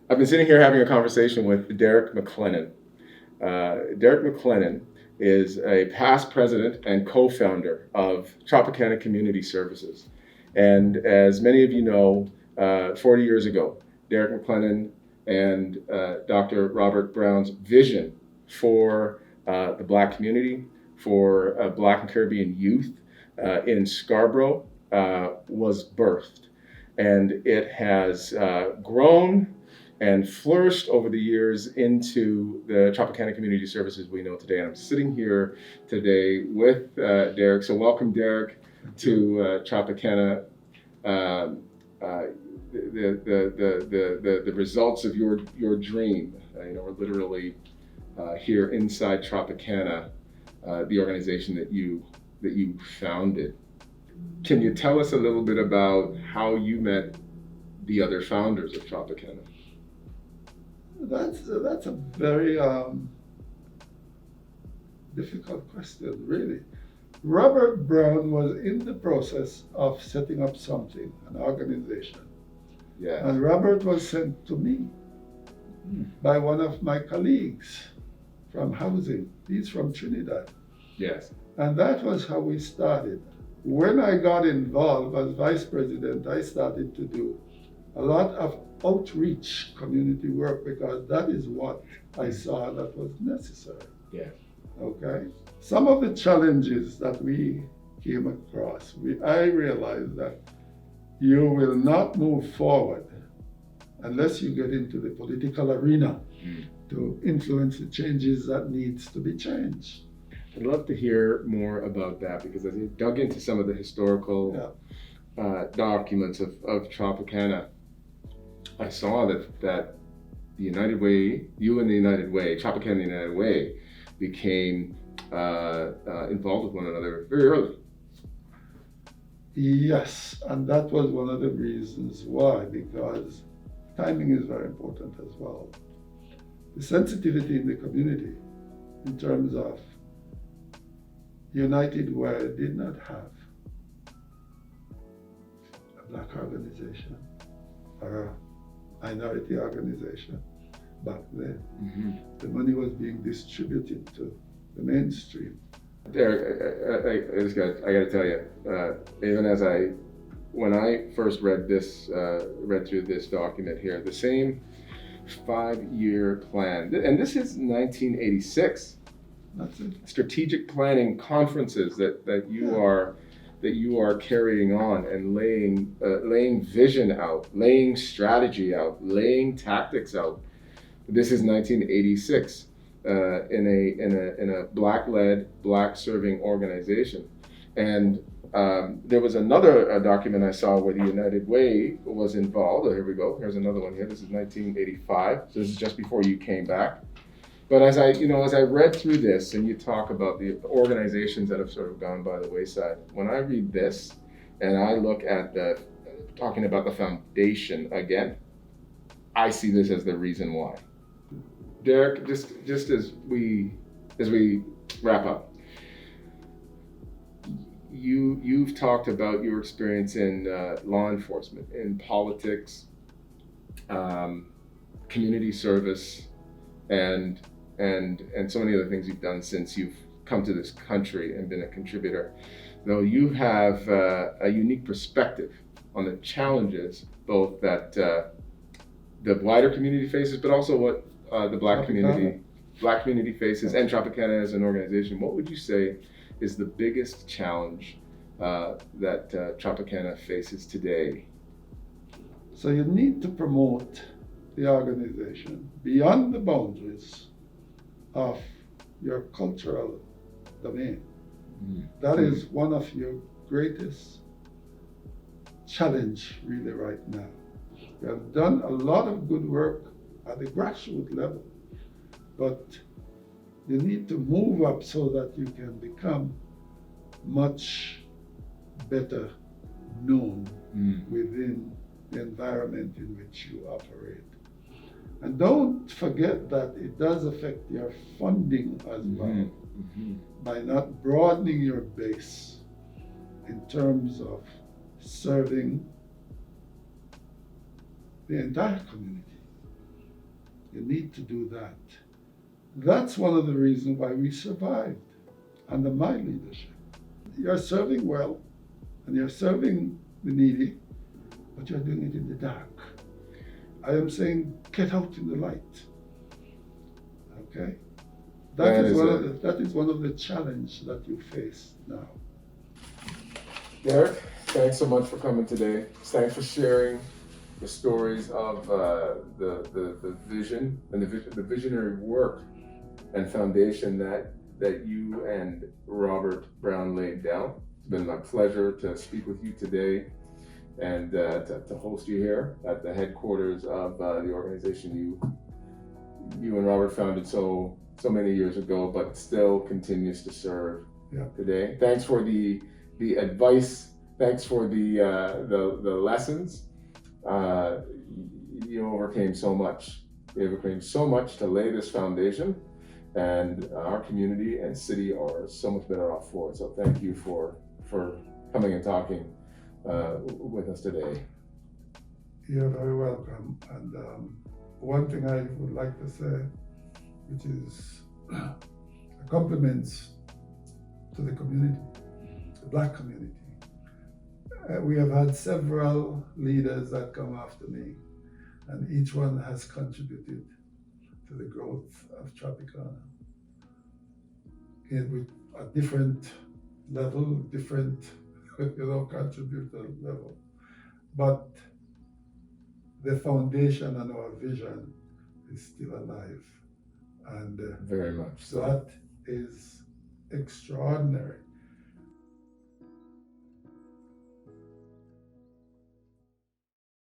I've been sitting here having a conversation with Derrick McLennon. Derrick McLennon is a past president and co-founder of Tropicana Community Services. And as many of you know, 40 years ago, Derrick McLennon and Dr. Robert Brown's vision for the Black community, for Black and Caribbean youth in Scarborough was birthed. And it has grown and flourished over the years into the Tropicana Community Services we know today. And I'm sitting here today with Derrick. So welcome, Derrick, to Tropicana. The results of your dream. We're literally here inside Tropicana, the organization that you founded. Can you tell us a little bit about how you met the other founders of Tropicana? That's a very difficult question, really. Robert Brown was in the process of setting up something, an organization. Yeah. And Robert was sent to me by one of my colleagues from housing. He's from Trinidad. Yes. And that was how we started. When I got involved as vice president, I started to do a lot of outreach community work because that is what I saw that was necessary. Yeah. Okay. Some of the challenges that we came across, I realized that you will not move forward unless you get into the political arena to influence the changes that needs to be changed. I'd love to hear more about that because as you dug into some of the historical documents of Tropicana, I saw that the United Way, you and the United Way, Tropicana and the United Way, became involved with one another very early. Yes, and that was one of the reasons why, because timing is very important as well. The sensitivity in the community in terms of United Way did not have a Black organization or a minority organization back then. Mm-hmm. The money was being distributed to the mainstream. Derrick, I got to tell you, even when I first read through this document here, the same 5-year plan, and this is 1986. That's it. Strategic planning conferences that you are carrying on and laying vision out, laying strategy out, laying tactics out. This is 1986 in a Black-led, Black-serving organization, and there was another document I saw where the United Way was involved. Oh, here we go. Here's another one here. This is 1985. So this is just before you came back. But as I read through this, and you talk about the organizations that have sort of gone by the wayside, when I read this and I look at talking about the foundation again, I see this as the reason why. Derrick, just as we wrap up, you've talked about your experience in law enforcement, in politics, community service, and so many other things you've done since you've come to this country and been a contributor. Though you have a unique perspective on the challenges both that the wider community faces, but also what the Black community faces, and Tropicana as an organization. What would you say is the biggest challenge that Tropicana faces today? So you need to promote the organization beyond the boundaries of your cultural domain. That is one of your greatest challenge really right now. You have done a lot of good work at the grassroots level, but you need to move up so that you can become much better known within the environment in which you operate. And don't forget that it does affect your funding as well, by not broadening your base in terms of serving the entire community. You need to do that. That's one of the reasons why we survived under my leadership. You're serving well and you're serving the needy, but you're doing it in the dark. I am saying get out in the light. Okay? That is one of the challenges that you face now. Derrick, thanks so much for coming today. Thanks for sharing the stories of the vision and the visionary work and foundation that you and Robert Brown laid down. It's been my pleasure to speak with you today and to host you here at the headquarters of the organization you and Robert founded so many years ago, but still continues to serve today. Thanks for the advice. Thanks for the lessons. You overcame so much. You overcame so much to lay this foundation, and our community and city are so much better off for it. So thank you for coming and talking with us today. You're very welcome. And one thing I would like to say, which is compliments to the community, the Black community. We have had several leaders that come after me, and each one has contributed to the growth of Tropicana with a different level, different contributor level. But the foundation and our vision is still alive. And very much so. That is extraordinary.